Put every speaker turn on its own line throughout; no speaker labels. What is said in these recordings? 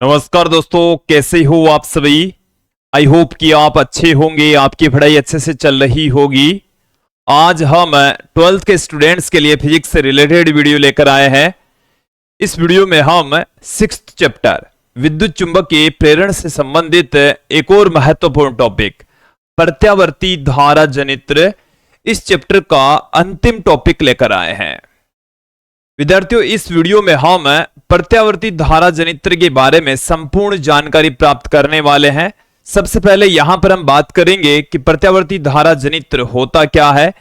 नमस्कार दोस्तों, कैसे हो आप सभी। आई होप कि आप अच्छे होंगे, आपकी पढ़ाई अच्छे से चल रही होगी। आज हम 12th के स्टूडेंट्स के लिए फिजिक्स से रिलेटेड वीडियो लेकर आए हैं। इस वीडियो में हम 6th चैप्टर विद्युत चुंबकीय प्रेरण से संबंधित एक और महत्वपूर्ण टॉपिक प्रत्यावर्ती धारा जनित्र, इस चैप्टर का अंतिम टॉपिक लेकर आए हैं। विद्यार्थियों, इस वीडियो में हम प्रत्यावर्ती धारा जनित्र के बारे में संपूर्ण जानकारी प्राप्त करने वाले हैं। सबसे पहले यहां पर हम बात करेंगे कि प्रत्यावर्ती धारा जनित्र होता क्या है,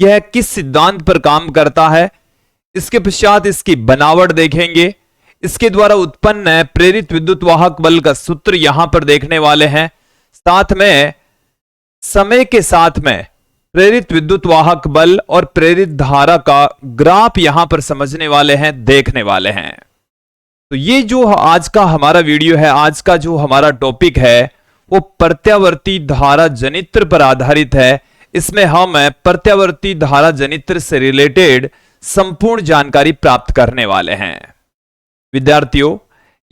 यह किस सिद्धांत पर काम करता है। इसके पश्चात इसकी बनावट देखेंगे। इसके द्वारा उत्पन्न प्रेरित विद्युत वाहक बल का सूत्र यहां पर देखने वाले हैं। साथ में समय के साथ में प्रेरित विद्युत वाहक बल और प्रेरित धारा का ग्राफ यहां पर समझने वाले हैं, देखने वाले हैं। तो ये जो आज का हमारा वीडियो है, आज का जो हमारा टॉपिक है वो प्रत्यावर्ती धारा जनित्र पर आधारित है। इसमें हम प्रत्यावर्ती धारा जनित्र से रिलेटेड संपूर्ण जानकारी प्राप्त करने वाले हैं। विद्यार्थियों,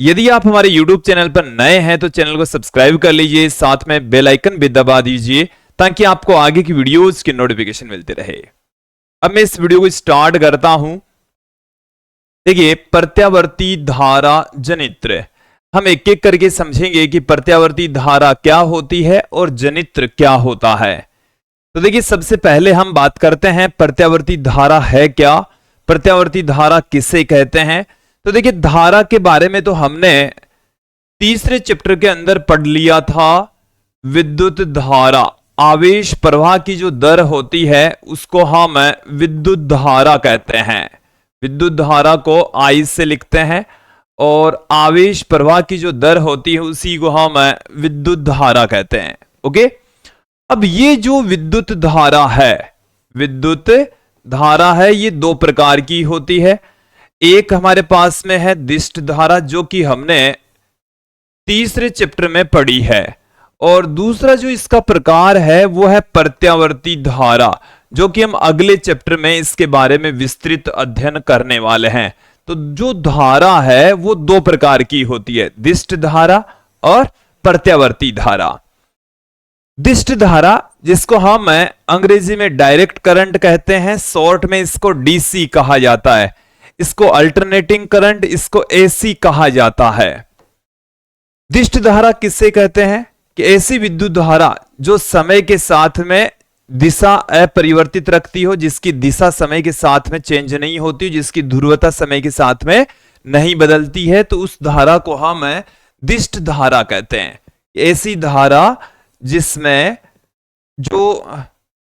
यदि आप हमारे YouTube चैनल पर नए हैं तो चैनल को सब्सक्राइब कर लीजिए, साथ में बेल आइकन भी दबा दीजिए ताकि आपको आगे की वीडियोस की नोटिफिकेशन मिलती रहे। अब मैं इस वीडियो को स्टार्ट करता हूं। देखिए, प्रत्यावर्ती धारा जनित्र हम एक एक करके समझेंगे कि प्रत्यावर्ती धारा क्या होती है और जनित्र क्या होता है। तो देखिए, सबसे पहले हम बात करते हैं प्रत्यावर्ती धारा है क्या, प्रत्यावर्ती धारा किसे कहते हैं। तो देखिए, धारा के बारे में तो हमने तीसरे चैप्टर के अंदर पढ़ लिया था। विद्युत धारा, आवेश प्रवाह की जो दर होती है उसको हम विद्युत धारा कहते हैं। विद्युत धारा को I से लिखते हैं और आवेश प्रवाह की जो दर होती है उसी को हम विद्युत धारा कहते हैं। ओके, अब ये जो विद्युत धारा है, ये दो प्रकार की होती है। एक हमारे पास में है दिष्ट धारा, जो कि हमने तीसरे चैप्टर में पढ़ी है, और दूसरा जो इसका प्रकार है वो है प्रत्यावर्ती धारा, जो कि हम अगले चैप्टर में इसके बारे में विस्तृत अध्ययन करने वाले हैं। तो जो धारा है वो दो प्रकार की होती है, दिष्ट धारा और प्रत्यावर्ती धारा। दिष्ट धारा, जिसको हम अंग्रेजी में डायरेक्ट करंट कहते हैं, शॉर्ट में इसको डीसी कहा जाता है, इसको अल्टरनेटिंग करंट, इसको एसी कहा जाता है। दिष्ट धारा किससे कहते हैं कि ऐसी विद्युत धारा जो समय के साथ में दिशा अपरिवर्तित रखती हो, जिसकी दिशा समय के साथ में चेंज नहीं होती, जिसकी ध्रुवता समय के साथ में नहीं बदलती है, तो उस धारा को हम दिष्ट धारा कहते हैं। ऐसी धारा जिसमें जो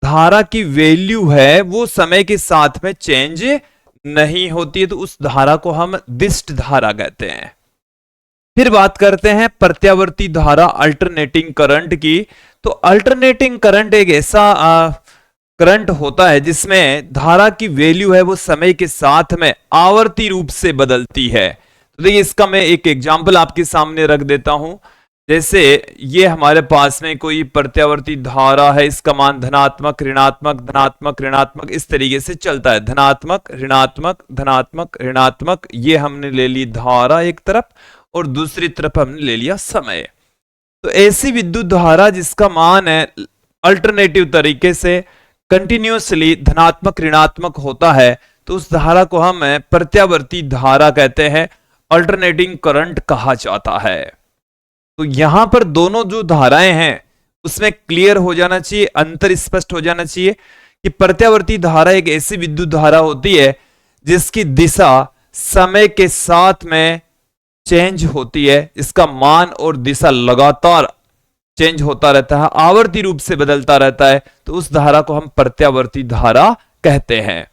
धारा की वैल्यू है वो समय के साथ में चेंज नहीं होती है, तो उस धारा को हम दिष्ट धारा कहते हैं। फिर बात करते हैं प्रत्यावर्ती धारा, अल्टरनेटिंग करंट की। तो अल्टरनेटिंग करंट एक ऐसा करंट होता है जिसमें धारा की वैल्यू है वो समय के साथ में आवर्ती रूप से बदलती है। तो देखिए, इसका मैं एक एग्जांपल आपके सामने रख देता हूं। जैसे ये हमारे पास में कोई प्रत्यावर्ती धारा है, इसका मान धनात्मक ऋणात्मक धनात्मक ऋणात्मक इस तरीके से चलता है, धनात्मक ऋणात्मक धनात्मक ऋणात्मक। ये हमने ले ली धारा एक तरफ और दूसरी तरफ हमने ले लिया समय। तो ऐसी विद्युत धारा जिसका मान है अल्टरनेटिव तरीके से कंटिन्यूअसली धनात्मक ऋणात्मक होता है, तो उस धारा को हम प्रत्यावर्ती धारा कहते हैं, अल्टरनेटिंग करंट कहा जाता है। तो यहां पर दोनों जो धाराएं हैं उसमें क्लियर हो जाना चाहिए, अंतर स्पष्ट हो जाना चाहिए कि प्रत्यावर्ती धारा एक ऐसी विद्युत धारा होती है जिसकी दिशा समय के साथ में चेंज होती है, इसका मान और दिशा लगातार चेंज होता रहता है, आवर्ती रूप से बदलता रहता है, तो उस धारा को हम प्रत्यावर्ती धारा कहते हैं।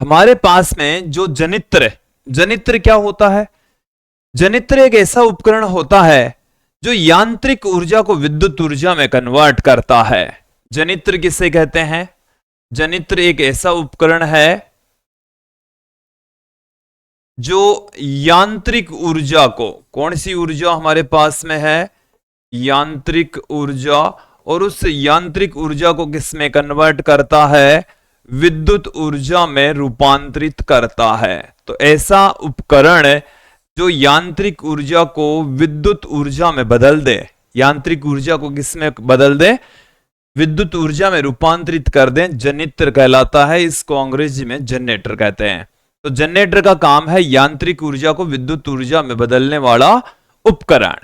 हमारे पास में जो जनित्र क्या होता है? जनित्र एक ऐसा उपकरण होता है जो यांत्रिक ऊर्जा को विद्युत ऊर्जा में कन्वर्ट करता है। जनित्र किसे कहते हैं? जनित्र एक ऐसा उपकरण है जो यांत्रिक ऊर्जा को, कौन सी ऊर्जा हमारे पास में है? यांत्रिक ऊर्जा, और उस यांत्रिक ऊर्जा को किस में कन्वर्ट करता है? विद्युत ऊर्जा में रूपांतरित करता है। तो ऐसा उपकरण जो यांत्रिक ऊर्जा को विद्युत ऊर्जा में बदल दे, यांत्रिक ऊर्जा को किस में बदल दे, विद्युत ऊर्जा में रूपांतरित कर दें, जनित्र कहलाता है। इसको अंग्रेजी में जनरेटर कहते हैं। तो जनरेटर का काम है यांत्रिक ऊर्जा को विद्युत ऊर्जा में बदलने वाला उपकरण।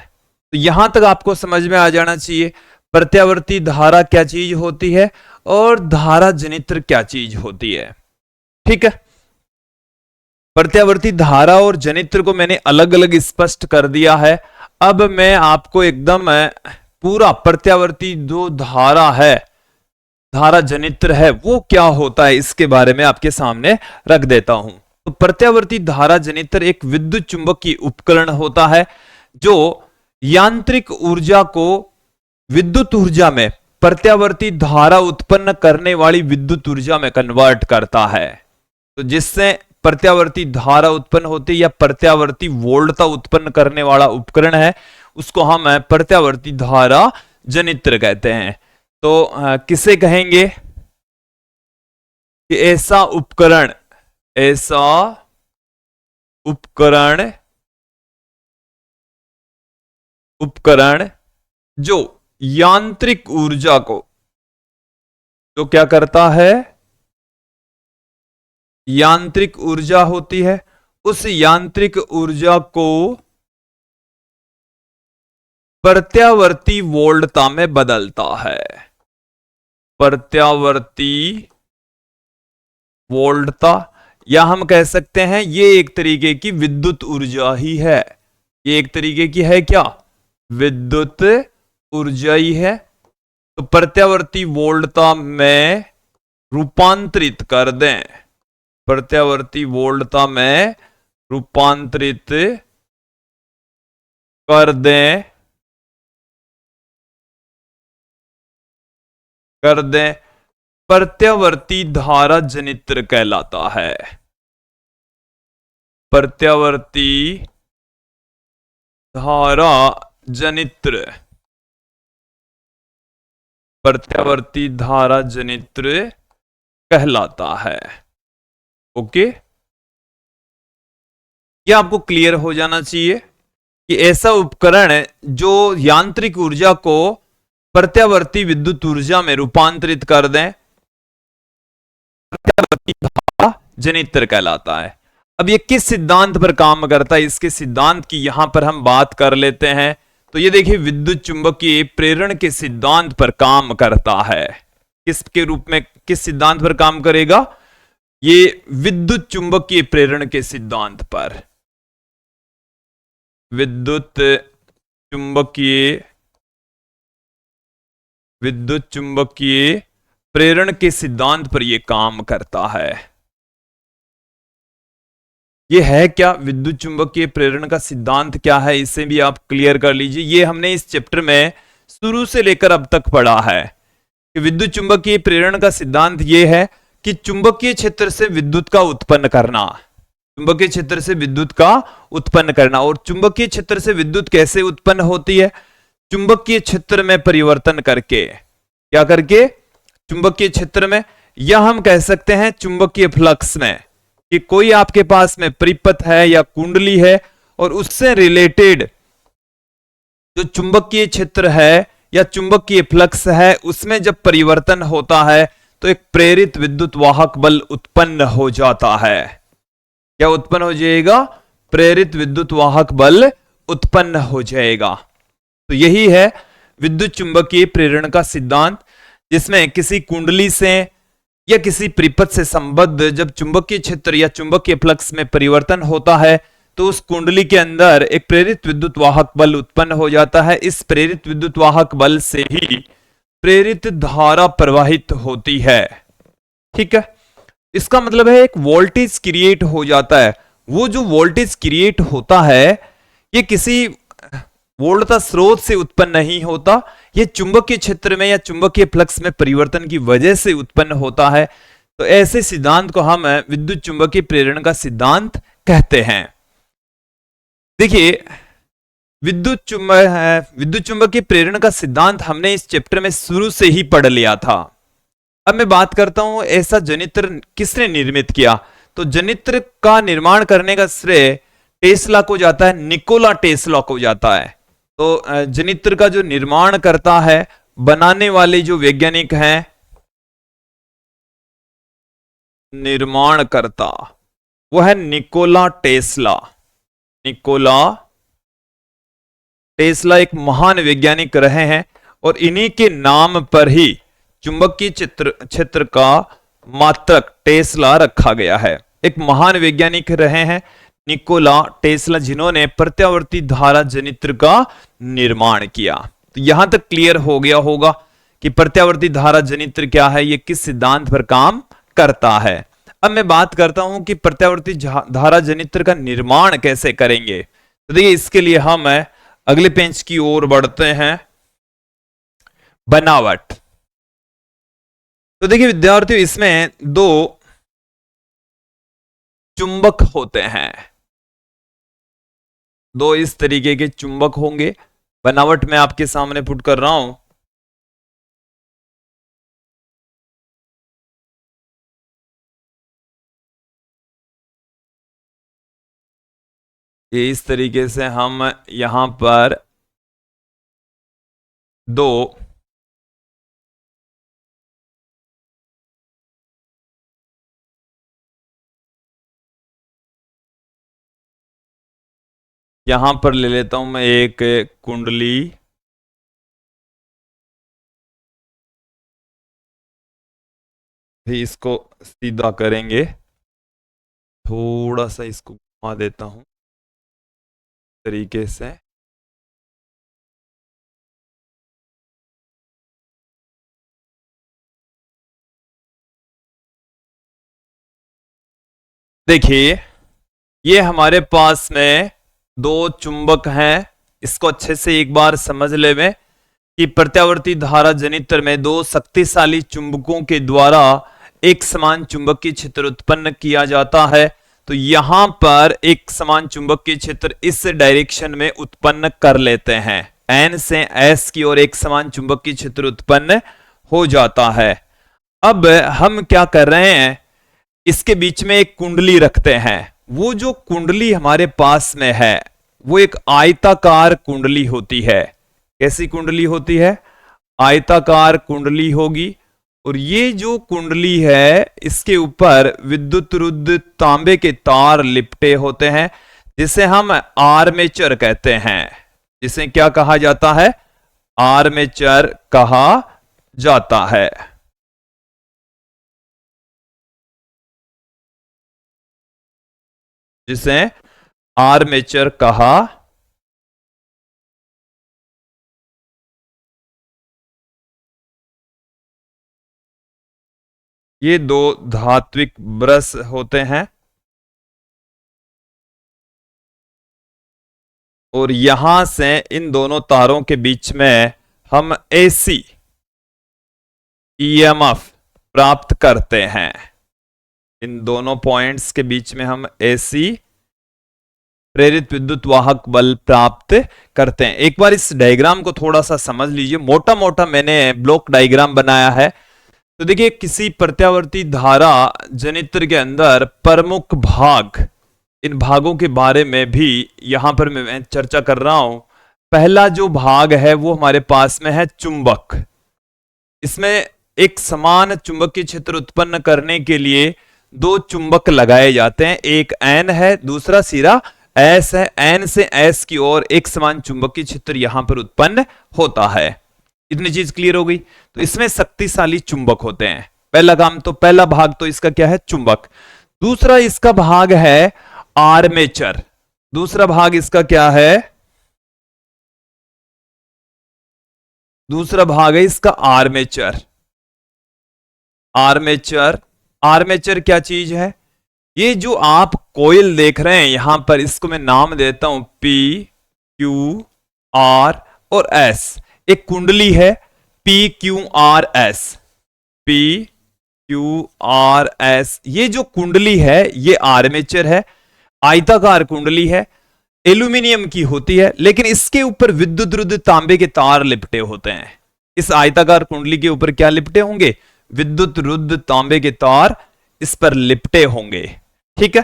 तो यहां तक आपको समझ में आ जाना चाहिए प्रत्यावर्ती धारा क्या चीज होती है और धारा जनित्र क्या चीज होती है। ठीक है, प्रत्यावर्ती धारा और जनित्र को मैंने अलग अलग स्पष्ट कर दिया है। अब मैं आपको एकदम पूरा प्रत्यावर्ती जो धारा है, धारा जनित्र है, वो क्या होता है इसके बारे में आपके सामने रख देता हूं। तो प्रत्यावर्ती धारा जनित्र एक विद्युत चुंबकीय उपकरण होता है जो यांत्रिक ऊर्जा को विद्युत ऊर्जा में प्रत्यावर्ती धारा उत्पन्न करने वाली विद्युत ऊर्जा में कन्वर्ट करता है। तो जिससे प्रत्यावर्ती धारा उत्पन्न होती है या प्रत्यावर्ती वोल्टता उत्पन्न करने वाला उपकरण है, उसको हम प्रत्यावर्ती धारा जनित्र कहते हैं। तो किसे कहेंगे कि ऐसा उपकरण जो यांत्रिक ऊर्जा को, जो क्या करता है, यांत्रिक ऊर्जा होती है, उस यांत्रिक ऊर्जा को प्रत्यावर्ती वोल्टता में बदलता है। प्रत्यावर्ती वोल्टता, या हम कह सकते हैं ये एक तरीके की विद्युत ऊर्जा ही है। ये एक तरीके की है क्या, विद्युत ऊर्जा ही है। तो प्रत्यावर्ती वोल्टता में रूपांतरित कर दें, प्रत्यावर्ती वोल्टता में रूपांतरित कर दें प्रत्यावर्ती धारा जनित्र कहलाता है। प्रत्यावर्ती धारा जनित्र, प्रत्यावर्ती धारा जनित्र कहलाता है। ओके, ये आपको क्लियर हो जाना चाहिए कि ऐसा उपकरण जो यांत्रिक ऊर्जा को प्रत्यावर्ती विद्युत ऊर्जा में रूपांतरित कर दें, प्रत्यावर्ती धारा जनित्र कहलाता है। अब ये किस सिद्धांत पर काम करता है, इसके सिद्धांत की यहां पर हम बात कर लेते हैं। तो ये देखिए विद्युत चुंबकीय प्रेरण के सिद्धांत पर काम करता है। किसके रूप में, किस सिद्धांत पर काम करेगा, ये विद्युत चुंबकीय प्रेरण के सिद्धांत पर, विद्युत चुंबकीय प्रेरण के सिद्धांत पर यह काम करता है। ये है क्या, विद्युत चुंबकीय प्रेरण का सिद्धांत क्या है, इसे भी आप क्लियर कर लीजिए। ये हमने इस चैप्टर में शुरू से लेकर अब तक पढ़ा है कि विद्युत चुंबकीय प्रेरण का सिद्धांत ये है कि चुंबकीय क्षेत्र से विद्युत का उत्पन्न करना, चुंबकीय क्षेत्र से विद्युत का उत्पन्न करना। और चुंबकीय क्षेत्र से विद्युत कैसे उत्पन्न होती है, चुंबकीय क्षेत्र में परिवर्तन करके, क्या करके, चुंबकीय क्षेत्र में, या हम कह सकते हैं चुंबकीय फ्लक्स में, कि कोई आपके पास में परिपथ है या कुंडली है और उससे रिलेटेड जो चुंबकीय क्षेत्र है या चुंबकीय फ्लक्स है, उसमें जब परिवर्तन होता है तो एक प्रेरित विद्युत वाहक बल उत्पन्न हो जाता है। क्या उत्पन्न हो जाएगा, प्रेरित विद्युत वाहक बल उत्पन्न हो जाएगा। तो यही है विद्युत चुंबकीय प्रेरण का सिद्धांत, जिसमें किसी कुंडली से या किसी परिपथ से संबद्ध जब चुंबकीय क्षेत्र या चुंबकीय फ्लक्स में परिवर्तन होता है तो उस कुंडली के अंदर एक प्रेरित विद्युत वाहक बल उत्पन्न हो जाता है। इस प्रेरित विद्युत वाहक बल से ही प्रेरित धारा प्रवाहित होती है। ठीक है, इसका मतलब है एक वोल्टेज क्रिएट हो जाता है। वो जो वोल्टेज क्रिएट होता है ये किसी वोल्टता स्रोत से उत्पन्न नहीं होता, ये चुंबकीय क्षेत्र में या चुंबकीय फ्लक्स में परिवर्तन की वजह से उत्पन्न होता है। तो ऐसे सिद्धांत को हम विद्युत चुंबकीय प्रेरण का सिद्धांत कहते हैं। देखिए विद्युत चुंबकीय प्रेरण का सिद्धांत हमने इस चैप्टर में शुरू से ही पढ़ लिया था। अब मैं बात करता हूं ऐसा जनित्र किसने निर्मित किया। तो जनित्र का निर्माण करने का श्रेय टेस्ला को जाता है, निकोला टेस्ला को जाता है। तो जनित्र का जो निर्माण करता है, बनाने वाले जो वैज्ञानिक हैं, निर्माणकर्ता, वो है निकोला टेस्ला। निकोला टेस्ला एक महान वैज्ञानिक रहे हैं और इन्हीं के नाम पर ही चुंबकीय क्षेत्र का मात्रक टेस्ला रखा गया है। एक महान वैज्ञानिक रहे हैं निकोला टेस्ला, जिन्होंने प्रत्यावर्ती धारा जनित्र का निर्माण किया। तो यहां तक क्लियर हो गया होगा कि प्रत्यावर्ती धारा जनित्र क्या है, ये किस सिद्धांत पर काम करता है। अब मैं बात करता हूं कि प्रत्यावर्ती धारा जनित्र का निर्माण कैसे करेंगे। तो देखिए, इसके लिए हम अगले पेज की ओर बढ़ते हैं। बनावट। तो देखिए विद्यार्थियों, इसमें दो चुंबक होते हैं, दो इस तरीके के चुंबक होंगे। बनावट मैं आपके सामने पुट कर रहा हूं। ये इस तरीके से हम यहां पर दो यहां पर ले लेता हूं मैं एक कुंडली, भी इसको सीधा करेंगे, थोड़ा सा इसको घुमा देता हूं तरीके से। देखिए, ये हमारे पास में दो चुंबक हैं। इसको अच्छे से एक बार समझ ले में कि प्रत्यावर्ती धारा जनित्र में दो शक्तिशाली चुंबकों के द्वारा एक समान चुंबकीय क्षेत्र उत्पन्न किया जाता है। तो यहां पर एक समान चुंबकीय क्षेत्र इस डायरेक्शन में उत्पन्न कर लेते हैं, एन से एस की ओर एक समान चुंबकीय क्षेत्र उत्पन्न हो जाता है। अब हम क्या कर रहे हैं, इसके बीच में एक कुंडली रखते हैं। वो जो कुंडली हमारे पास में है वो एक आयताकार कुंडली होती है। कैसी कुंडली होती है? आयताकार कुंडली होगी। और ये जो कुंडली है, इसके ऊपर विद्युत रुद्ध तांबे के तार लिपटे होते हैं, जिसे हम आर्मेचर कहते हैं। जिसे क्या कहा जाता है? आर्मेचर कहा जाता है। जिसे आर्मेचर कहा ये दो धात्विक ब्रश होते हैं और यहां से इन दोनों तारों के बीच में हम एसी ईएमएफ प्राप्त करते हैं। इन दोनों पॉइंट्स के बीच में हम एसी प्रेरित विद्युत वाहक बल प्राप्त करते हैं। एक बार इस डायग्राम को थोड़ा सा समझ लीजिए। मोटा मोटा मैंने ब्लॉक डायग्राम बनाया है। तो देखिए, किसी प्रत्यावर्ती धारा जनित्र के अंदर प्रमुख भाग, इन भागों के बारे में भी यहां पर मैं चर्चा कर रहा हूं। पहला जो भाग है वो हमारे पास में है चुंबक। इसमें एक समान चुंबकीय क्षेत्र उत्पन्न करने के लिए दो चुंबक लगाए जाते हैं। एक एन है, दूसरा सिरा एस है। एन से एस की ओर एक समान चुंबकीय क्षेत्र यहां पर उत्पन्न होता है। इतनी चीज क्लियर हो गई। तो इसमें शक्तिशाली चुंबक होते हैं। पहला काम तो, पहला भाग तो इसका क्या है? चुंबक। दूसरा इसका भाग है आर्मेचर। दूसरा भाग इसका क्या है? दूसरा भाग है इसका आर्मेचर। आर्मेचर, आर्मेचर क्या चीज है? ये जो आप कोयल देख रहे हैं यहां पर, इसको मैं नाम देता हूं पी, क्यू, आर और एस। एक कुंडली है P Q R S, P Q R S. ये जो कुंडली है ये आर्मेचर है, आयताकार कुंडली है, एल्यूमिनियम की होती है, लेकिन इसके ऊपर विद्युत रुद्ध तांबे के तार लिपटे होते हैं। इस आयताकार कुंडली के ऊपर क्या लिपटे होंगे? विद्युत रुद्ध तांबे के तार इस पर लिपटे होंगे। ठीक है।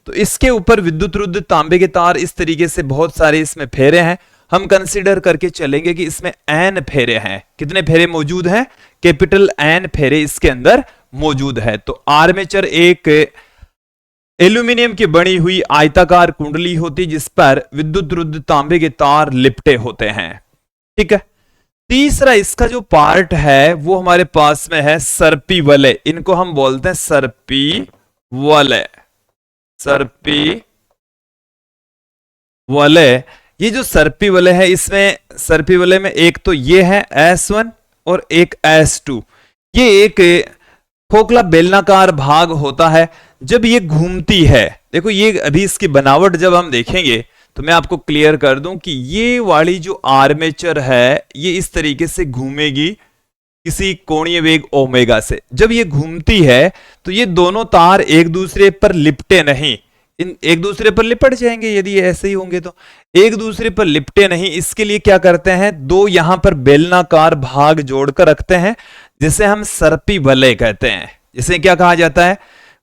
तो इसके ऊपर विद्युत रुद्ध तांबे के तार इस तरीके से बहुत सारे इसमें फेरे हैं। हम कंसीडर करके चलेंगे कि इसमें एन फेरे हैं। कितने फेरे मौजूद हैं? कैपिटल एन फेरे इसके अंदर मौजूद है। तो आर्मेचर एक एल्यूमिनियम की बनी हुई आयताकार कुंडली होती जिस पर विद्युत रुद्ध तांबे के तार लिपटे होते हैं। ठीक है। तीसरा इसका जो पार्ट है वो हमारे पास में है सर्पी वलय। इनको हम बोलते हैं सर्पी वलय। सर्पी वलय, ये जो सर्पी वलय है, इसमें सर्पी वलय में एक तो ये है S1 और एक S2। ये एक खोखला बेलनाकार भाग होता है। जब ये घूमती है, देखो ये अभी इसकी बनावट जब हम देखेंगे तो मैं आपको क्लियर कर दूं कि ये वाली जो आर्मेचर है ये इस तरीके से घूमेगी किसी कोणीय वेग ओमेगा से। जब ये घूमती है तो ये दोनों तार एक दूसरे पर लिपटे नहीं, इन एक दूसरे पर लिपट जाएंगे यदि ऐसे ही होंगे तो। एक दूसरे पर लिपटे नहीं, इसके लिए क्या करते हैं, दो यहां पर बेलनाकार भाग जोड़कर रखते हैं जिसे हम सर्पी वलय कहते हैं। जिसे क्या कहा जाता है,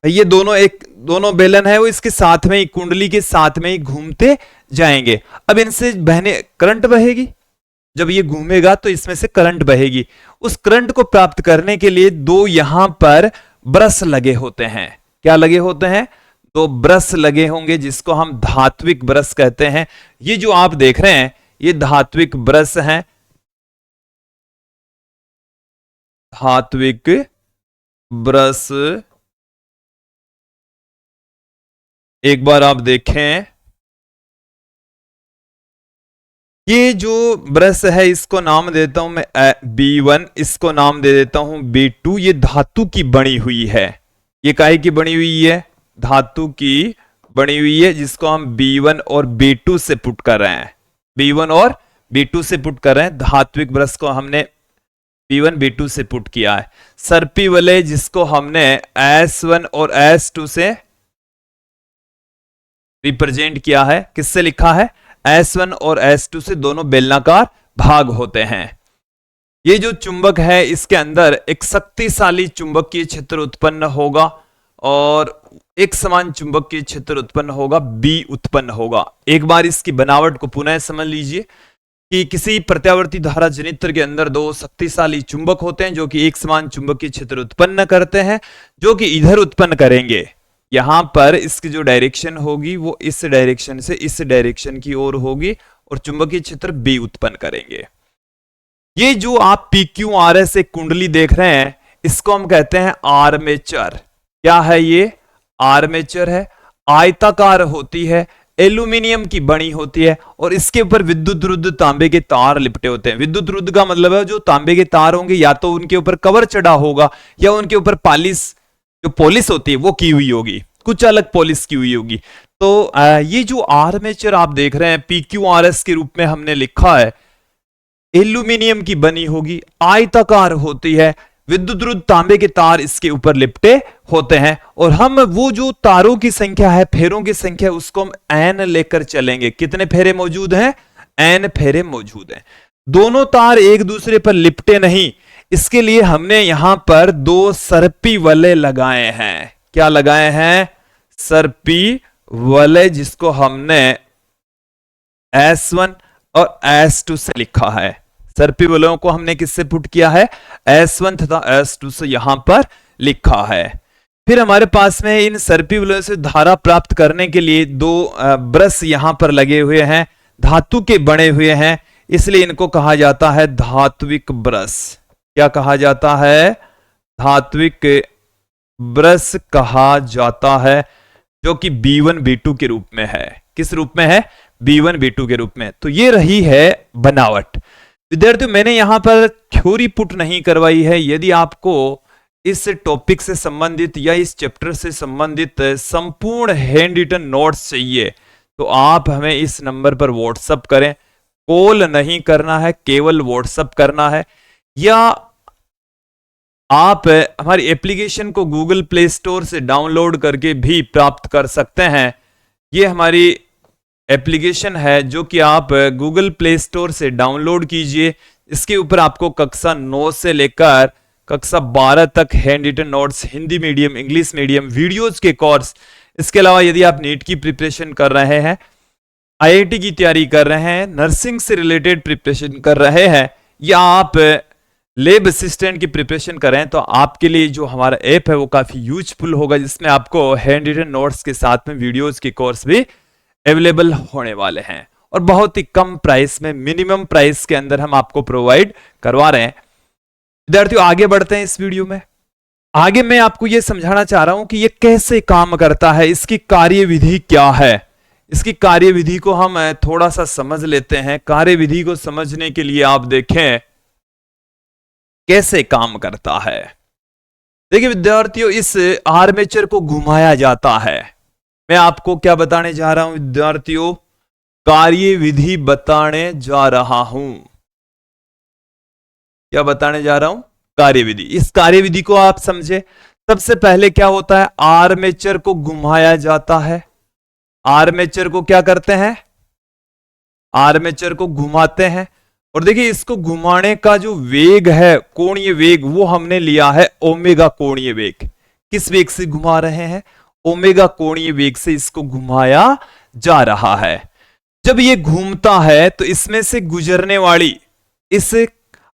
ये दोनों बेलन है वो इसके साथ में ही, कुंडली के साथ में ही घूमते जाएंगे। अब इनसे बहने करंट बहेगी, जब ये घूमेगा तो इसमें से करंट बहेगी। उस करंट को प्राप्त करने के लिए दो यहां पर ब्रश लगे होते हैं। क्या लगे होते हैं? दो ब्रश लगे होंगे जिसको हम धात्विक ब्रश कहते हैं। ये जो आप देख रहे हैं ये धात्विक ब्रश हैं। धात्विक ब्रश एक बार आप देखें, ये जो ब्रश है इसको नाम देता हूं मैं B1, इसको नाम दे देता हूं B2। ये धातु की बनी हुई है। ये काहे की बनी हुई है? धातु की बनी हुई है, जिसको हम B1 और B2 से पुट कर रहे हैं। B1 और B2 से पुट कर रहे हैं। धात्विक ब्रश को हमने B1 B2 से पुट किया है। सर्पी वलय जिसको हमने S1 और S2 से रिप्रेजेंट किया है। किससे लिखा है? S1 और S2 से, दोनों बेलनाकार भाग होते हैं। ये जो चुंबक है इसके अंदर एक शक्तिशाली चुंबकीय क्षेत्र उत्पन्न होगा और एक समान चुंबकीय क्षेत्र उत्पन्न होगा, B उत्पन्न होगा। एक बार इसकी बनावट को पुनः समझ लीजिए कि किसी प्रत्यावर्ती धारा जनित्र के अंदर दो शक्तिशाली चुंबक होते हैं जो कि एक समान चुंबकीय क्षेत्र उत्पन्न करते हैं, जो कि इधर उत्पन्न करेंगे। यहां पर इसकी जो डायरेक्शन होगी वो इस डायरेक्शन से इस डायरेक्शन की ओर होगी और चुंबकीय क्षेत्र B उत्पन्न करेंगे। ये जो आप PQRS एक कुंडली देख रहे हैं इसको हम कहते हैं आर्मेचर। क्या है ये? आर्मेचर है। आयताकार होती है, एल्यूमिनियम की बनी होती है और इसके ऊपर विद्युत रुद्ध तांबे के तार लिपटे होते हैं। विद्युत रुद्ध का मतलब है जो तांबे के तार होंगे या तो उनके ऊपर कवर चढ़ा होगा या उनके ऊपर पॉलिश, जो पॉलिश होती है वो की हुई होगी, कुछ अलग पॉलिश की हुई होगी। तो ये जो आर्मेचर आप देख रहे हैं PQRS के रूप में हमने लिखा है, एल्यूमिनियम की बनी होगी, आयताकार होती है, विद्युत रुद्ध तांबे के तार इसके ऊपर लिपटे होते हैं और हम वो जो तारों की संख्या है, फेरों की संख्या, उसको हम N लेकर चलेंगे। कितने फेरे मौजूद हैं? N फेरे मौजूद हैं। दोनों तार एक दूसरे पर लिपटे नहीं, इसके लिए हमने यहां पर दो सर्पी वलय लगाए हैं। क्या लगाए हैं? सर्पी वलय, जिसको हमने S1 और S2 से लिखा है। सर्पी वलयों को हमने किससे पुट किया है? S1 तथा S2 से यहां पर लिखा है। फिर हमारे पास में इन सर्पी वलयों से धारा प्राप्त करने के लिए दो ब्रश यहां पर लगे हुए हैं, धातु के बने हुए हैं, इसलिए इनको कहा जाता है धात्विक ब्रश। क्या कहा जाता है? धात्विक ब्रश कहा जाता है, जो कि B1 B2 के रूप में है। किस रूप में है? B1 B2 के रूप में। तो ये रही है बनावट। विद्यार्थियों, मैंने यहां पर थ्योरी पुट नहीं करवाई है। यदि आपको इस टॉपिक से संबंधित या इस चैप्टर से संबंधित संपूर्ण हैंड रिटन नोट्स चाहिए तो आप हमें इस नंबर पर व्हाट्सएप करें। कॉल नहीं करना है, केवल व्हाट्सएप करना है, या आप हमारी एप्लीकेशन को गूगल प्ले स्टोर से डाउनलोड करके भी प्राप्त कर सकते हैं। ये हमारी एप्लीकेशन है जो कि आप गूगल प्ले स्टोर से डाउनलोड कीजिए। इसके ऊपर आपको कक्षा 9 से लेकर कक्षा 12 तक hand written notes, Hindi medium, English medium, videos के कोर्स, इसके अलावा यदि आप नीट की प्रिपरेशन कर रहे हैं, आईआईटी की तैयारी कर रहे हैं, नर्सिंग से रिलेटेड प्रिपरेशन कर रहे हैं, या आप लैब असिस्टेंट की प्रिपरेशन कर रहे हैं, तो आपके लिए जो हमारा ऐप है वो काफी यूजफुल होगा, जिसमें आपको हैंड रिटन नोट्स के साथ में वीडियोस के कोर्स भी अवेलेबल होने वाले हैं और बहुत ही कम प्राइस में, मिनिमम प्राइस के अंदर हम आपको प्रोवाइड करवा रहे हैं। विद्यार्थियों आगे बढ़ते हैं इस वीडियो में। आगे मैं आपको यह समझाना चाह रहा हूं कि यह कैसे काम करता है, इसकी कार्यविधि क्या है। इसकी कार्यविधि को हम थोड़ा सा समझ लेते हैं। कार्यविधि को समझने के लिए आप देखें कैसे काम करता है। देखिए विद्यार्थियों, इस आर्मेचर को घुमाया जाता है। मैं आपको क्या बताने जा रहा हूं विद्यार्थियों, कार्यविधि बताने जा रहा हूं। क्या बताने जा रहा हूं? कार्यविधि। इस कार्यविधि को आप समझे। सबसे पहले क्या होता है, आर्मेचर को घुमाया जाता है। आर्मेचर को क्या करते हैं? आर्मेचर को घुमाते हैं। और देखिए इसको घुमाने का जो वेग है, कोणीय वेग, वो हमने लिया है ओमेगा कोणीय वेग। किस वेग से घुमा रहे हैं? ओमेगा कोणीय वेग से इसको घुमाया जा रहा है। जब ये घूमता है तो इसमें से गुजरने वाली, इस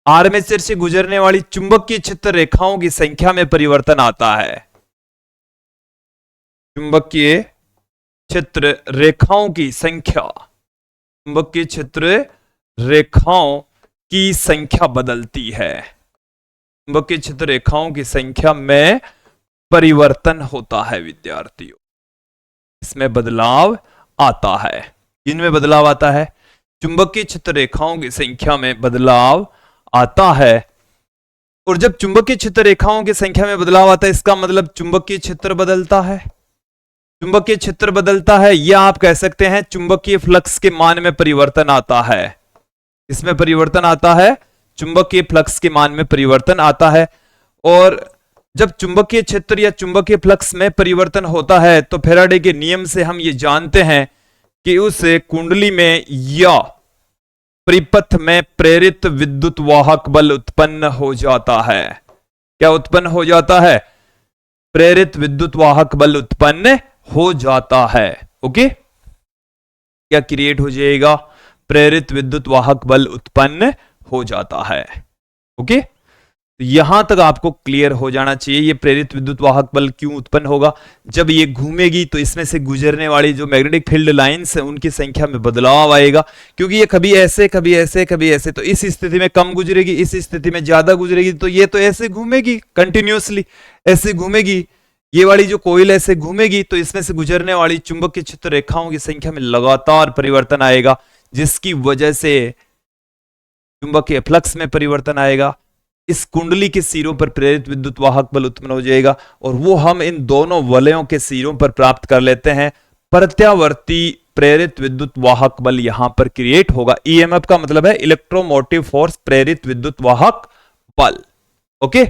आर्मेचर से गुजरने वाली चुंबकीय क्षेत्र रेखाओं की संख्या में परिवर्तन आता है। चुंबकीय क्षेत्र रेखाओं की संख्या, चुंबकीय क्षेत्र रेखाओं की संख्या बदलती है। चुंबकीय क्षेत्र रेखाओं की संख्या में परिवर्तन होता है विद्यार्थियों, इसमें बदलाव आता है। इनमें बदलाव आता है, चुंबकीय क्षेत्र रेखाओं की संख्या में बदलाव आता है। और जब चुंबकीय क्षेत्र रेखाओं की संख्या में बदलाव आता है, इसका मतलब चुंबकीय क्षेत्र बदलता है। चुंबकीय क्षेत्र बदलता है, या आप कह सकते हैं चुंबकीय फ्लक्स के मान में परिवर्तन आता है। इसमें परिवर्तन आता है, चुंबकीय फ्लक्स के मान में परिवर्तन आता है। और जब चुंबकीय क्षेत्र या चुंबकीय फ्लक्स में परिवर्तन होता है तो फैराडे के नियम से हम ये जानते हैं कि उस कुंडली में या परिपथ में प्रेरित विद्युत वाहक बल उत्पन्न हो जाता है। क्या उत्पन्न हो जाता है? प्रेरित विद्युत वाहक बल उत्पन्न हो जाता है। ओके, क्या क्रिएट हो जाएगा? प्रेरित विद्युत वाहक बल उत्पन्न हो जाता है। ओके, तो यहां तक आपको क्लियर हो जाना चाहिए ये प्रेरित विद्युत वाहक बल क्यों उत्पन्न होगा। जब ये घूमेगी तो इसमें से गुजरने वाली जो मैग्नेटिक फील्ड लाइंस है उनकी संख्या में बदलाव आएगा, क्योंकि ये कभी ऐसे कभी ऐसे कभी ऐसे, तो इस स्थिति में कम गुजरेगी, इस स्थिति में ज्यादा गुजरेगी। तो ये तो ऐसे घूमेगी, कंटिन्यूअसली ऐसे घूमेगी, ये वाली जो कोइल ऐसे घूमेगी, तो इसमें से गुजरने वाली चुंबकीय क्षेत्र रेखाओं की संख्या में लगातार परिवर्तन आएगा, जिसकी वजह से चुंबकीय फ्लक्स में परिवर्तन आएगा। इस कुंडली के सिरों पर प्रेरित विद्युत वाहक बल उत्पन्न हो जाएगा, और वो हम इन दोनों वलयों के सिरों पर प्राप्त कर लेते हैं। प्रत्यावर्ती प्रेरित विद्युत वाहक बल यहां पर क्रिएट होगा। ईएमएफ का मतलब है इलेक्ट्रोमोटिव फोर्स, प्रेरित विद्युत वाहक बल। ओके,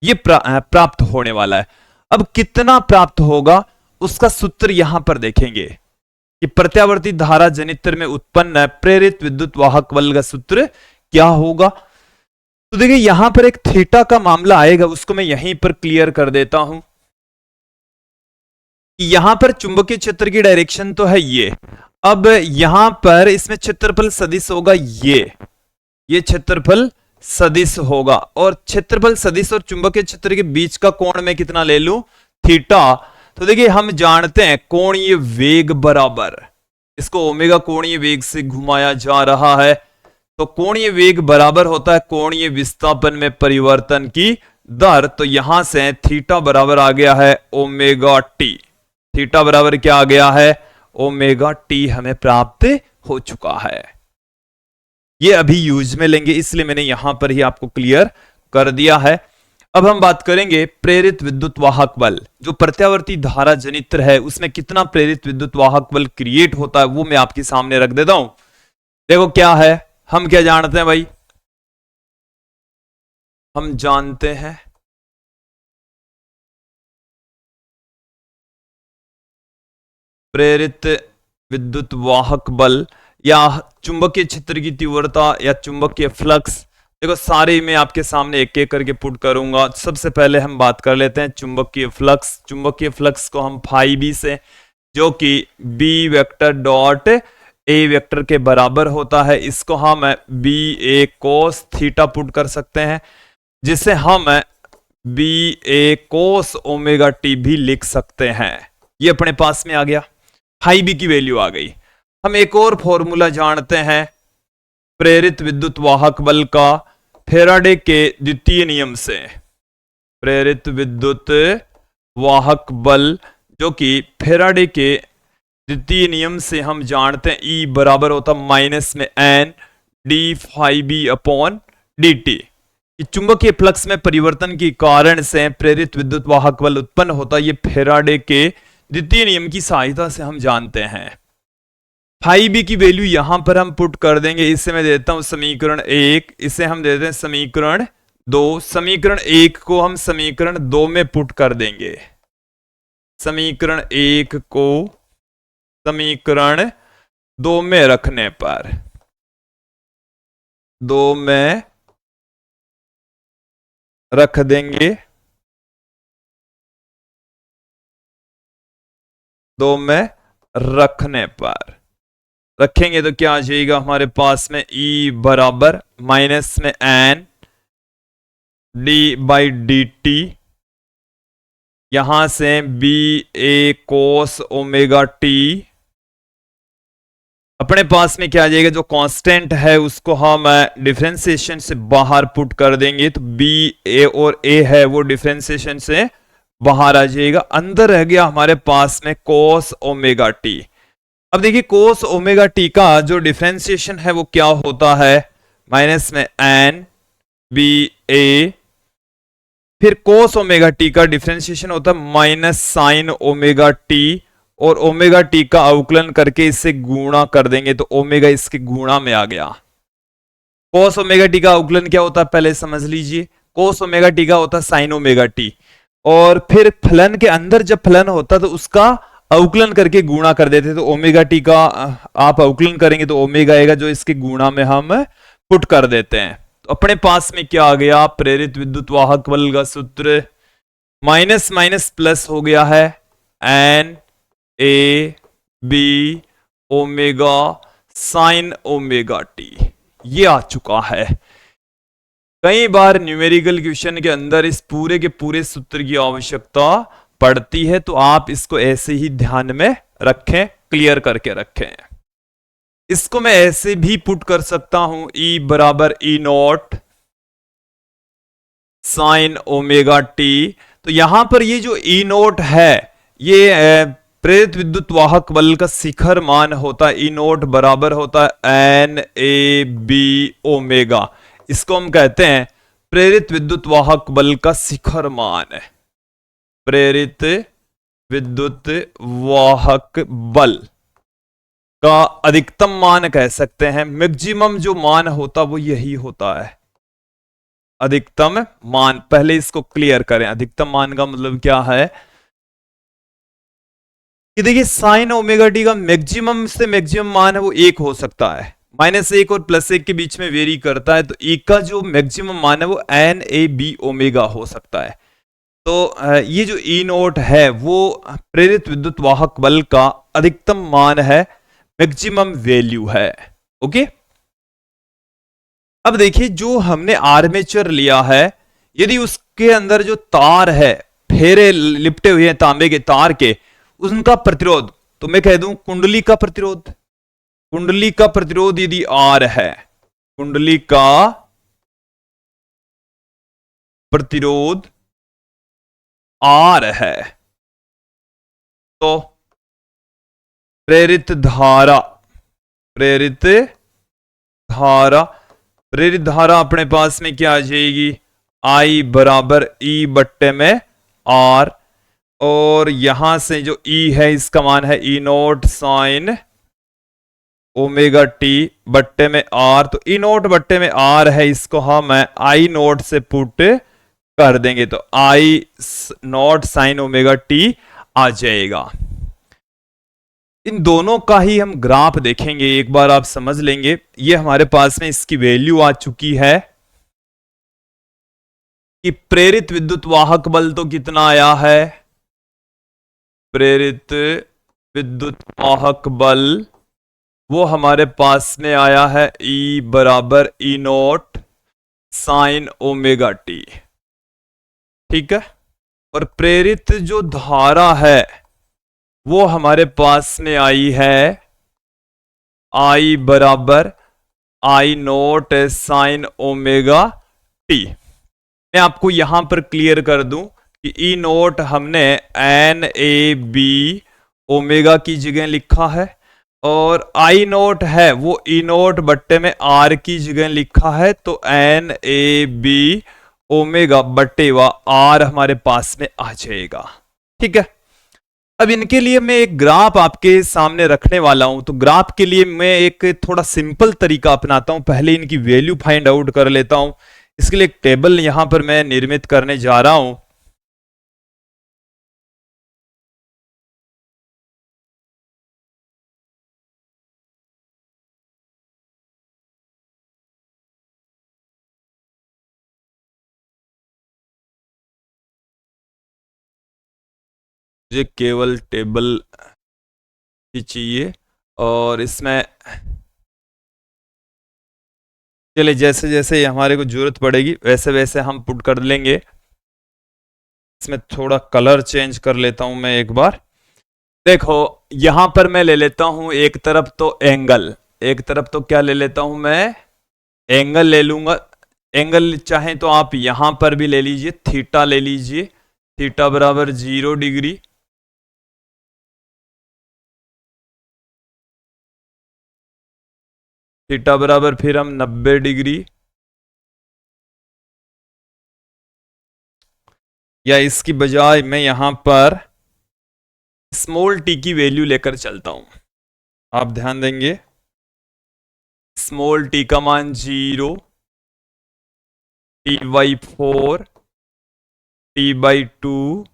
ये प्राप्त होने वाला है। अब कितना प्राप्त होगा उसका सूत्र यहां पर देखेंगे कि प्रत्यावर्ती धारा जनित्र में उत्पन्न प्रेरित विद्युत वाहक बल का सूत्र क्या होगा। तो देखिए यहां पर एक थीटा का मामला आएगा, उसको मैं यहीं पर क्लियर कर देता हूं। यहां पर चुंबकीय क्षेत्र की डायरेक्शन तो है ये। अब यहां पर इसमें क्षेत्रफल सदिश होगा, ये क्षेत्रफल सदिश होगा, और क्षेत्रफल सदिश और चुंबकीय क्षेत्र के बीच का कोण मैं कितना ले लूं? थीटा। तो देखिए हम जानते हैं कोणीय वेग बराबर, इसको ओमेगा कोणीय वेग से घुमाया जा रहा है, तो कोणीय वेग बराबर होता है कोणीय विस्थापन में परिवर्तन की दर। तो यहां से थीटा बराबर आ गया है ओमेगा टी। थीटा बराबर क्या आ गया है? ओमेगा टी हमें प्राप्त हो चुका है। ये अभी यूज में लेंगे, इसलिए मैंने यहां पर ही आपको क्लियर कर दिया है। अब हम बात करेंगे प्रेरित विद्युत वाहक बल। जो प्रत्यावर्ती धारा जनित्र है उसमें कितना प्रेरित विद्युत वाहक बल क्रिएट होता है वो मैं आपके सामने रख देता हूं। देखो क्या है, हम क्या जानते हैं भाई? हम जानते हैं प्रेरित विद्युत वाहक बल या चुंबकीय क्षेत्र की तीव्रता या चुंबकीय फ्लक्स देखो सारे मैं आपके सामने एक एक करके पुट करूंगा। सबसे पहले हम बात कर लेते हैं चुंबकीय फ्लक्स। चुंबकीय फ्लक्स को हम फाई बी से, जो कि B vector dot A vector के बराबर होता है, इसको हम B A cos theta put कर सकते हैं, जिसे हम B A cos omega t भी लिख सकते हैं। ये अपने पास में आ गया, फाई बी की वैल्यू आ गई। हम एक और फॉर्मूला जानते हैं प्रेरित विद्युत वाहक बल का फैराडे के द्वितीय नियम से। प्रेरित विद्युत वाहक बल जो कि फैराडे के द्वितीय नियम से हम जानते हैं E बराबर होता माइनस में n d phi B upon d t. चुंबकीय फ्लक्स में परिवर्तन के कारण से प्रेरित विद्युत वाहक बल उत्पन्न होता, ये फैराडे के द्वितीय नियम की सहायता से हम जानते हैं। फाई बी की वैल्यू यहां पर हम पुट कर देंगे। इसे मैं देता हूं समीकरण 1, इसे हम देते हैं समीकरण 2। समीकरण 1 को हम समीकरण 2 में पुट कर देंगे। समीकरण 1 को समीकरण 2 में रखने पर 2 में रख देंगे, 2 में रखने पर रखेंगे तो क्या आ जाएगा हमारे पास में E बराबर माइनस में n D by D T, यहां से B A cos omega T. अपने पास में क्या आ जाएगा, जो कांस्टेंट है उसको हम डिफरेंशिएशन से बाहर पुट कर देंगे, तो बी ए और ए है वो डिफरेंशिएशन से बाहर आ जाएगा। अंदर रह गया हमारे पास में कोस ओमेगा टी। अब देखिए कोस ओमेगा टी का जो डिफरेंशिएशन है वो क्या होता है, माइनस में एन बी ए, फिर कोस ओमेगा टी का डिफरेंशिएशन होता है माइनस साइन ओमेगा टी, और ओमेगा टी का अवकलन करके इससे गुणा कर देंगे तो ओमेगा इसके गुणा में आ गया। कोस ओमेगा टी का अवकलन क्या होता है पहले समझ लीजिए। कोस ओमेगा टी का होता है साइन ओमेगा टी, और फिर फलन के अंदर जब फलन होता तो उसका अवकलन करके गुणा कर देते, तो ओमेगा टी का आप अवकलन करेंगे तो ओमेगा आएगा, जो इसके गुणा में हम पुट कर देते हैं। तो अपने पास में क्या आ गया, प्रेरित विद्युत वाहक बल का सूत्र माइनस माइनस प्लस हो गया है N A B omega sine omega t, ये आ चुका है। कई बार न्यूमेरिकल क्वेश्चन के अंदर इस पूरे के पूरे सूत्र की आवश्यकता पड़ती है, तो आप इसको ऐसे ही ध्यान में रखें, क्लियर करके रखें। इसको मैं ऐसे भी पुट कर सकता हूं, E बराबर ई नॉट साइन ओमेगा टी। तो यहां पर ये जो ई नॉट है ये प्रेरित विद्युत वाहक बल का शिखर मान होता है। ई नॉट बराबर होता है एन ए बी ओमेगा, इसको हम कहते हैं प्रेरित विद्युत वाहक बल का शिखर मान है। प्रेरित विद्युत वाहक बल का अधिकतम मान कह सकते हैं, मैक्सिमम जो मान होता वो यही होता है अधिकतम मान। पहले इसको क्लियर करें, अधिकतम मान का मतलब क्या है कि देखिए साइन ओमेगा टी का मैक्सिमम से मैक्सिमम मान है वो 1 हो सकता है, -1 और +1 के बीच में वेरी करता है, तो 1 का जो मैक्सिमम मान है वो एन ए बी ओमेगा हो सकता है। तो ये जो ई नोट है वो प्रेरित विद्युत वाहक बल का अधिकतम मान है, मैक्सिमम वैल्यू है। ओके, अब देखिए जो हमने आर्मेचर लिया है, यदि उसके अंदर जो तार है फेरे लिपटे हुए हैं तांबे के तार के, उनका प्रतिरोध तो मैं कह दूं कुंडली का प्रतिरोध, कुंडली का प्रतिरोध यदि आर है, कुंडली का प्रतिरोध आर है, तो प्रेरित धारा, प्रेरित धारा, प्रेरित धारा अपने पास में क्या आ जाएगी, आई बराबर ई बट्टे में आर, और यहां से जो ई है इसका मान है ई नोट साइन ओमेगा टी बट्टे में आर, तो ई नोट बट्टे में आर है, इसको हम आई नोट से पुट कर देंगे तो आई नोट साइन ओमेगा टी आ जाएगा। इन दोनों का ही हम ग्राफ देखेंगे, एक बार आप समझ लेंगे। ये हमारे पास में इसकी वैल्यू आ चुकी है कि प्रेरित विद्युत वाहक बल तो कितना आया है, प्रेरित विद्युत वाहक बल वो हमारे पास में आया है E बराबर ई नोट साइन ओमेगा टी। ठीक है, और प्रेरित जो धारा है वो हमारे पास में आई है I बराबर आई नोट साइन ओमेगा टी। मैं आपको यहां पर क्लियर कर दूं कि ई नोट हमने एन ए बी ओमेगा की जगह लिखा है, और आई नोट है वो ई नोट बट्टे में आर की जगह लिखा है, तो एन ए बी ओमेगा बट्टे व आर हमारे पास में आ जाएगा। ठीक है, अब इनके लिए मैं एक ग्राफ आपके सामने रखने वाला हूं, तो ग्राफ के लिए मैं एक थोड़ा सिंपल तरीका अपनाता हूं, पहले इनकी वैल्यू फाइंड आउट कर लेता हूं। इसके लिए एक टेबल यहां पर मैं निर्मित करने जा रहा हूं। मुझे केवल टेबल ही चाहिए, और इसमें चलिए जैसे जैसे हमारे को जरूरत पड़ेगी वैसे वैसे हम पुट कर लेंगे। इसमें थोड़ा कलर चेंज कर लेता हूं मैं एक बार। देखो यहां पर मैं ले लेता हूं एक तरफ तो एंगल, एक तरफ तो क्या ले लेता हूं मैं, एंगल ले लूंगा। एंगल चाहे तो आप यहां पर भी ले लीजिए, थीटा ले लीजिए, थीटा बराबर 0 डिग्री। थीटा बराबर फिर हम 90 डिग्री, या इसकी बजाय मैं यहां पर स्मॉल टी की वैल्यू लेकर चलता हूं। आप ध्यान देंगे स्मॉल टी का मान 0, T/4, T/2,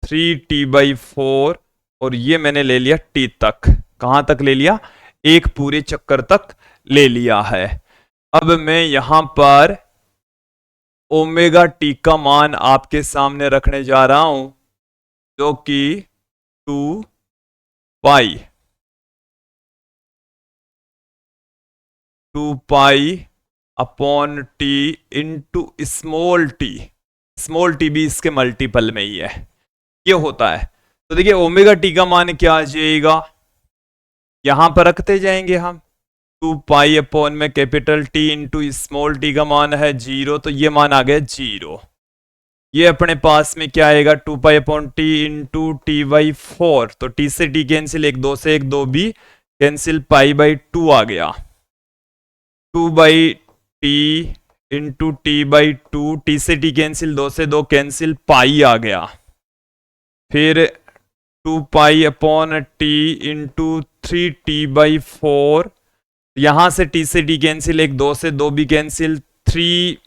3T/4, और ये मैंने ले लिया T तक। कहां तक ले लिया, एक पूरे चक्कर तक ले लिया है। अब मैं यहां पर ओमेगा टी का मान आपके सामने रखने जा रहा हूं, जो कि 2 pi upon T into small T. Small T भी इसके मल्टीपल में ही है, ये होता है। तो देखिए ओमेगा टी का मान क्या आ जाएगा, यहां पर रखते जाएंगे हम 2 पाई अपॉन में capital T into small T का मान है 0, तो ये मान आ गया 0। ये अपने पास में क्या आएगा 2 pi upon T into T/4, तो टी से टी कैंसिल, 1 2 से 1 2 भी कैंसिल, पाई/2 आ गया। 2/टी इंटू T/2, टी से टी कैंसिल, 2 से 2 कैंसिल, पाई आ गया। फिर 2 pi upon T into 3T/4, यहां से टी से टी कैंसिल, 1 2 से 2 भी कैंसिल, 3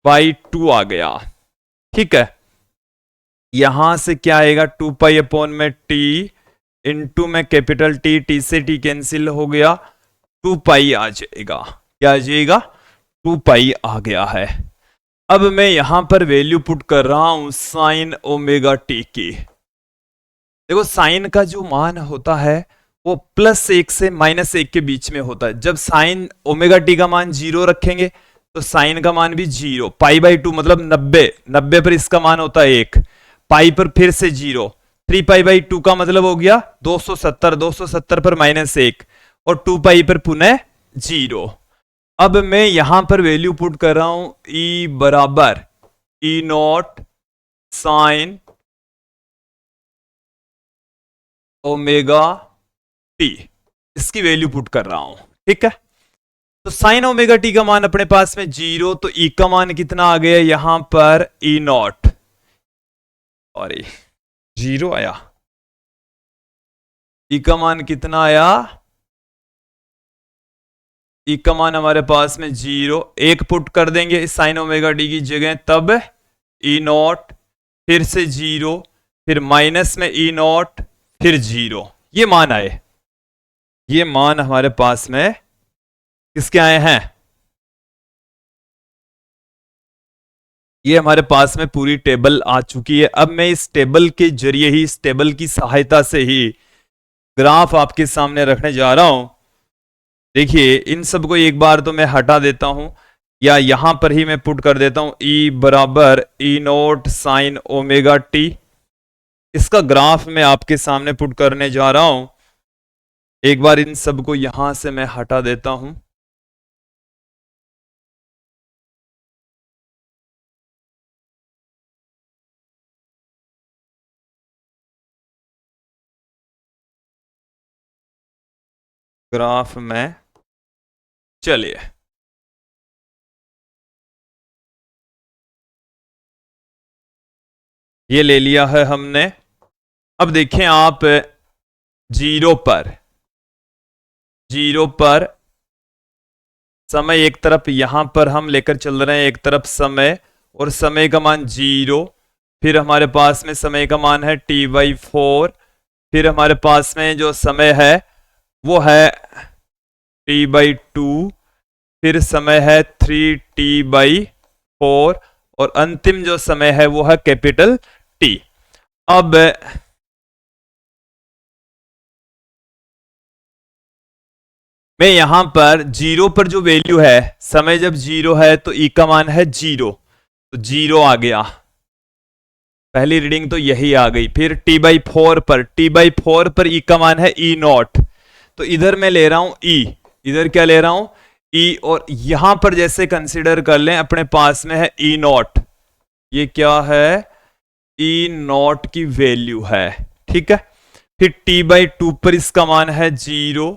पाई/2 आ गया। ठीक है, यहां से क्या आएगा 2 पाई अपॉन में टी इंटू में कैपिटल टी, टी से टी कैंसिल हो गया, 2 पाई आ जाएगा। क्या आ जाएगा, 2 पाई आ गया है। अब मैं यहां पर वैल्यू पुट कर रहा हूं साइन ओमेगा टी की। देखो साइन का जो मान होता है वो +1 से -1 के बीच में होता है। जब साइन ओमेगा टी का मान 0 रखेंगे तो साइन का मान भी 0, पाई/2 मतलब 90, 90 पर इसका मान होता है 1, पाई पर फिर से 0, 3 पाई/2 का मतलब हो गया 270, 270 पर -1, और 2 पाई पर पुनः 0। अब मैं यहां पर वैल्यू पुट कर रहा हूं E बराबर ई नॉट साइन ओमेगा टी, इसकी वैल्यू पुट कर रहा हूं। ठीक है, तो साइन ओमेगा टी का मान अपने पास में 0, तो ई का मान कितना आ गया यहां पर ई नॉट, और 0 आया। ई का मान कितना आया, ई का मान हमारे पास में 0, एक पुट कर देंगे इस साइन ओमेगा टी की जगह, तब ई नॉट, फिर से 0, फिर माइनस में ई नॉट, फिर 0, ये मान आए। ये मान हमारे पास में किसके आए हैं, ये हमारे पास में पूरी टेबल आ चुकी है। अब मैं इस टेबल के जरिए ही, इस टेबल की सहायता से ही ग्राफ आपके सामने रखने जा रहा हूं। देखिए इन सबको एक बार तो मैं हटा देता हूं, या यहां पर ही मैं पुट कर देता हूं E बराबर E note sign omega T. इसका ग्राफ मैं आपके सामने पुट करने जा रहा हूं। एक बार इन सबको यहां से मैं हटा देता हूं। ग्राफ में चलिए, ये ले लिया है हमने। अब देखें आप, जीरो पर समय एक तरफ यहां पर हम लेकर चल रहे हैं, एक तरफ समय, और समय का मान 0। फिर हमारे पास में समय का मान है t/4। फिर हमारे पास में जो समय है वो है t/2। फिर समय है 3t/4, और अंतिम जो समय है वो है कैपिटल T। अब मैं यहां पर 0 पर जो वैल्यू है, समय जब 0 है तो E का मान है 0, तो 0 आ गया, पहली रीडिंग तो यही आ गई। फिर t/4 पर E का मान है E नॉट, तो इधर मैं ले रहा हूं E, इधर क्या ले रहा हूं E, और यहां पर जैसे कंसीडर कर लें अपने पास में है E नॉट, ये क्या है E नॉट की वैल्यू है, ठीक है। फिर t/2 पर इसका मान है 0।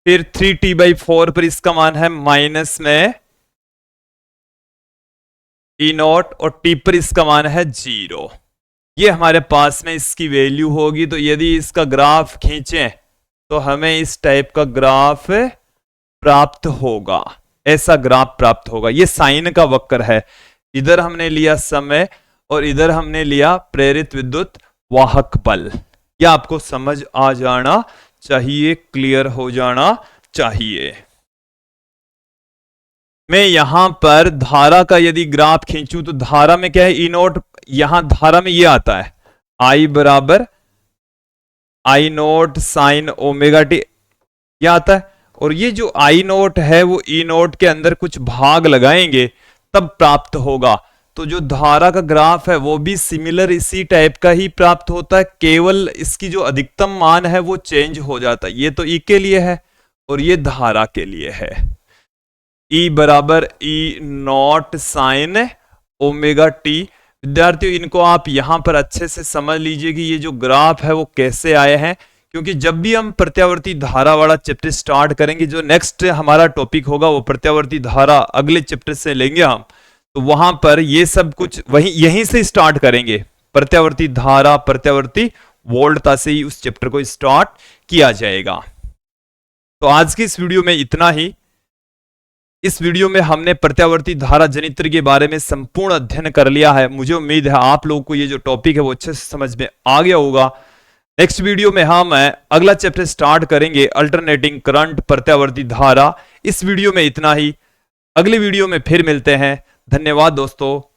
फिर 3t/4 पर इसका मान है माइनस में E नॉट, और t पर इसका मान है 0। ये हमारे पास में इसकी वैल्यू होगी। तो यदि इसका ग्राफ खींचें तो हमें इस टाइप का ग्राफ प्राप्त होगा, ऐसा ग्राफ प्राप्त होगा। ये साइन का वक्र है, इधर हमने लिया समय और इधर हमने लिया प्रेरित विद्युत वाहक बल। यह आपको समझ आ जाना चाहिए, क्लियर हो जाना चाहिए। मैं यहां पर धारा का यदि ग्राफ खींचूं तो धारा में क्या है E नोट, यहां धारा में ये आता है I बराबर I note sign omega t, ये आता है। और ये जो I नोट है वो E नोट के अंदर कुछ भाग लगाएंगे तब प्राप्त होगा। तो जो धारा का ग्राफ है वो भी सिमिलर इसी टाइप का ही प्राप्त होता है, केवल इसकी जो अधिकतम मान है वो चेंज हो जाता है। ये तो E के लिए है और ये धारा के लिए है। E बराबर E not sign omega T. विद्यार्थियों इनको आप यहां पर अच्छे से समझ लीजिए कि ये जो ग्राफ है वो कैसे आए हैं, क्योंकि जब भी हम प्रत्यावर्ती धारा वाला चैप्टर स्टार्ट करेंगे, जो नेक्स्ट हमारा टॉपिक होगा वो प्रत्यावर्ती धारा अगले चैप्टर से लेंगे हम, तो वहां पर ये सब कुछ यहीं से स्टार्ट करेंगे। प्रत्यावर्ती धारा, प्रत्यावर्ती वोल्टता से ही उस चैप्टर को स्टार्ट किया जाएगा। तो आज की इस वीडियो में इतना ही। इस वीडियो में हमने प्रत्यावर्ती धारा जनित्र के बारे में संपूर्ण अध्ययन कर लिया है। मुझे उम्मीद है आप लोगों को ये जो टॉपिक है वो अच्छे से समझ में आ गया होगा। नेक्स्ट वीडियो में हम अगला चैप्टर स्टार्ट करेंगे, अल्टरनेटिंग करंट, प्रत्यावर्ती धारा। इस वीडियो में इतना ही, अगले वीडियो में फिर मिलते हैं। धन्यवाद दोस्तों।